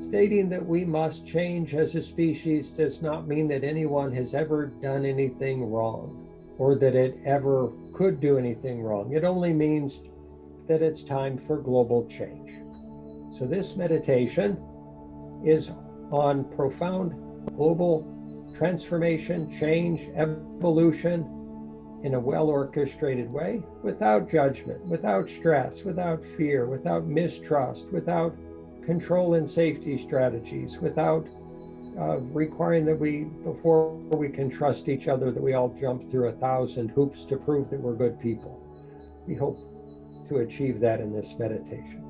Stating that we must change as a species does not mean that anyone has ever done anything wrong or that it ever could do anything wrong. It only means that it's time for global change. So this meditation is on profound global transformation, change, evolution in a well-orchestrated way, without judgment, without stress, without fear, without mistrust, without control and safety strategies, without requiring that before we can trust each other, that we all jump through 1,000 hoops to prove that we're good people. We hope to achieve that in this meditation.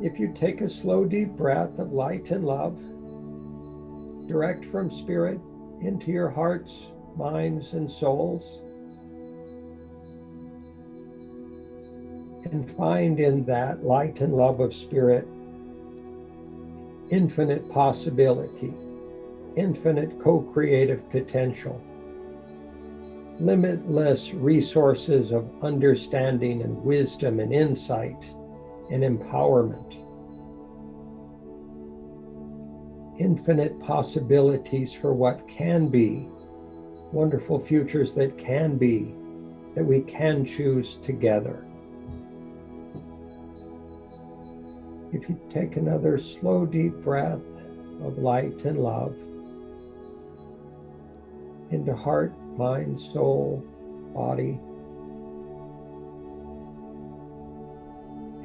If you take a slow, deep breath of light and love, direct from spirit into your hearts, minds, and souls, and find in that light and love of spirit infinite possibility, infinite co-creative potential, limitless resources of understanding and wisdom and insight and empowerment, infinite possibilities for what can be, wonderful futures that can be, that we can choose together. If you take another slow, deep breath of light and love into heart, mind, soul, body,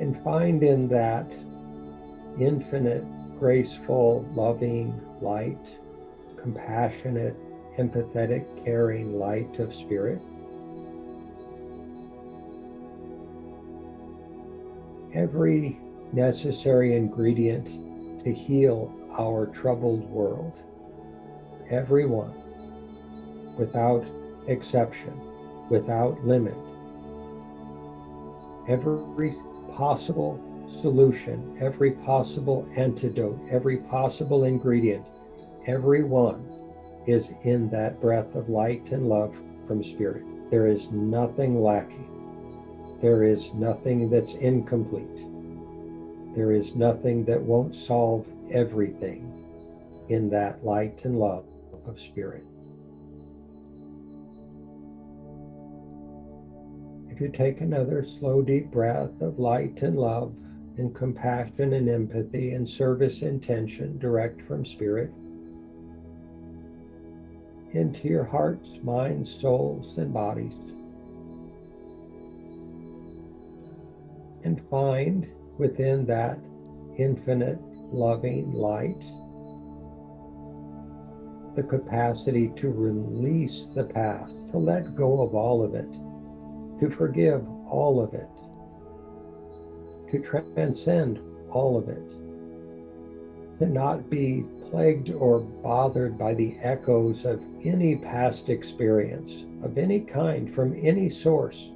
and find in that infinite, graceful, loving light, compassionate, empathetic, caring light of spirit, every necessary ingredient to heal our troubled world. Everyone, without exception, without limit. Every possible solution, every possible antidote, every possible ingredient, everyone is in that breath of light and love from spirit. There is nothing lacking. There is nothing that's incomplete. There is nothing that won't solve everything in that light and love of spirit. If you take another slow, deep breath of light and love and compassion and empathy and service intention direct from spirit into your hearts, minds, souls, and bodies, and find within that infinite loving light the capacity to release the past, to let go of all of it, to forgive all of it, to transcend all of it, to not be plagued or bothered by the echoes of any past experience of any kind from any source,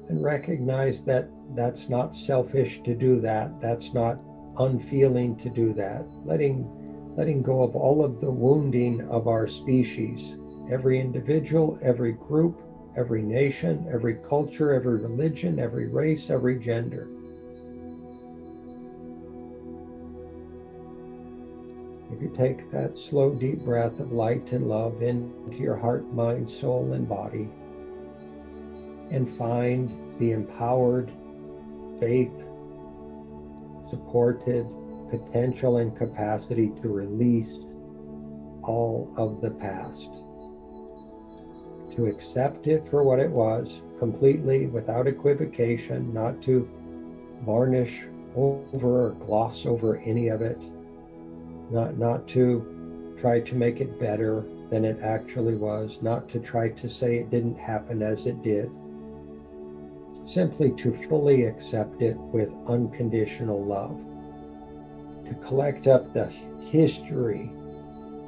and recognize that that's not selfish to do that, that's not unfeeling to do that, letting go of all of the wounding of our species, every individual, every group, every nation, every culture, every religion, every race, every gender. If you take that slow, deep breath of light and love into your heart, mind, soul, and body, and find the empowered, faith, supported potential and capacity to release all of the past, to accept it for what it was, completely, without equivocation, not to varnish over or gloss over any of it, not to try to make it better than it actually was, not to try to say it didn't happen as it did, simply to fully accept it with unconditional love, to collect up the history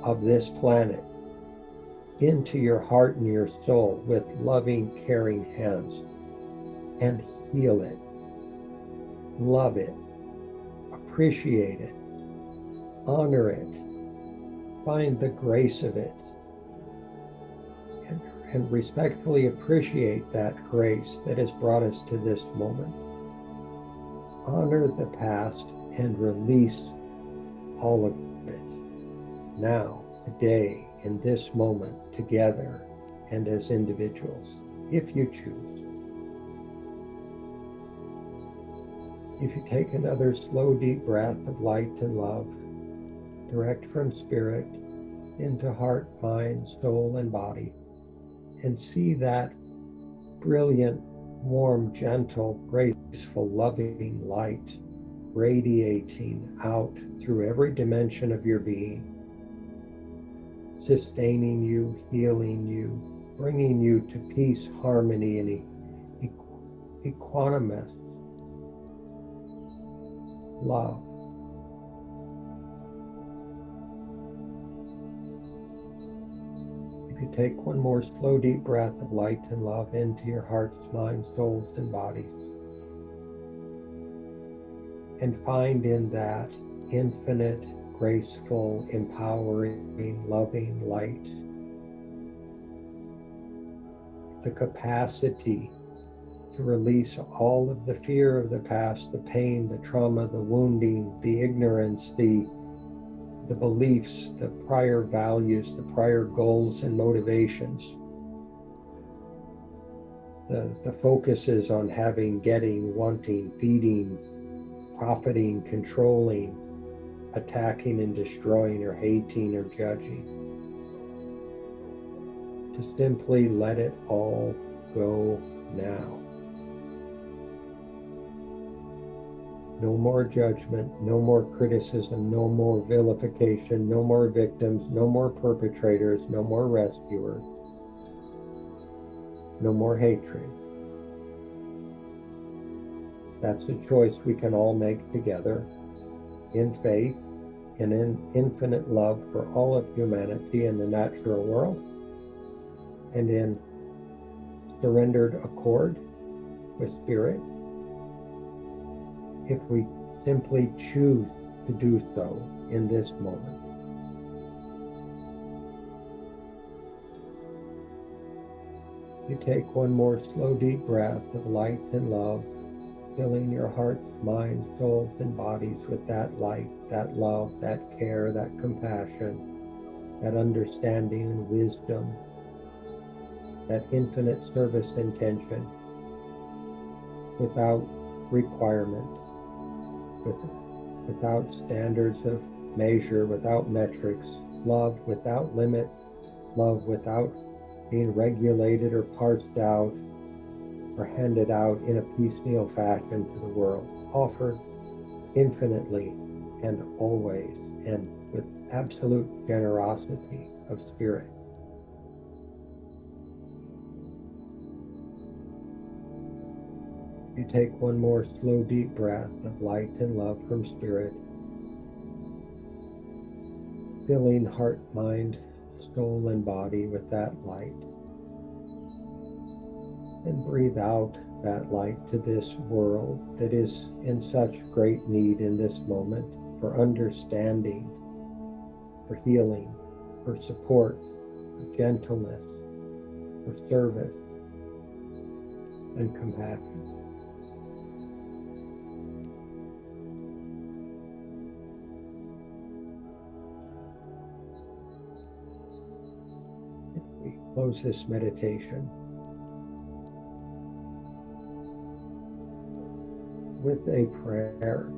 of this planet into your heart and your soul with loving, caring hands, and heal it, love it, appreciate it, honor it, find the grace of it, and and respectfully appreciate that grace that has brought us to this moment. Honor the past and release all of it now, today, in this moment, together and as individuals, if you choose. If you take another slow, deep breath of light and love, direct from spirit into heart, mind, soul, and body, and see that brilliant, warm, gentle, graceful, loving light radiating out through every dimension of your being, sustaining you, healing you, bringing you to peace, harmony, and equanimous love. If you take one more slow, deep breath of light and love into your hearts, minds, souls, and bodies, and find in that infinite, graceful, empowering, loving light the capacity to release all of the fear of the past, the pain, the trauma, the wounding, the ignorance, the beliefs, the prior values, the prior goals and motivations. The focus is on having, getting, wanting, feeding, profiting, controlling, attacking and destroying, or hating or judging. To simply let it all go now. No more judgment, no more criticism, no more vilification, no more victims, no more perpetrators, no more rescuers, no more hatred. That's a choice we can all make together in faith and in infinite love for all of humanity and the natural world, and in surrendered accord with spirit, if we simply choose to do so in this moment. You take one more slow, deep breath of light and love, filling your hearts, minds, souls, and bodies with that light, that love, that care, that compassion, that understanding and wisdom, that infinite service intention, without requirement, without standards of measure, without metrics, love without limit, love without being regulated or parsed out or handed out in a piecemeal fashion to the world, offered infinitely and always and with absolute generosity of spirit. You take one more slow, deep breath of light and love from spirit, filling heart, mind, soul, and body with that light. And breathe out that light to this world that is in such great need in this moment for understanding, for healing, for support, for gentleness, for service, and compassion. We close this meditation with a prayer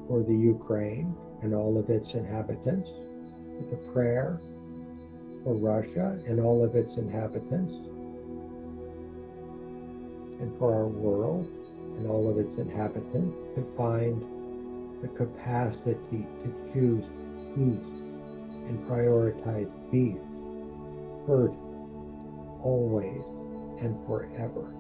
for the Ukraine and all of its inhabitants, with a prayer for Russia and all of its inhabitants, and for our world and all of its inhabitants to find the capacity to choose peace and prioritize peace first, always, and forever.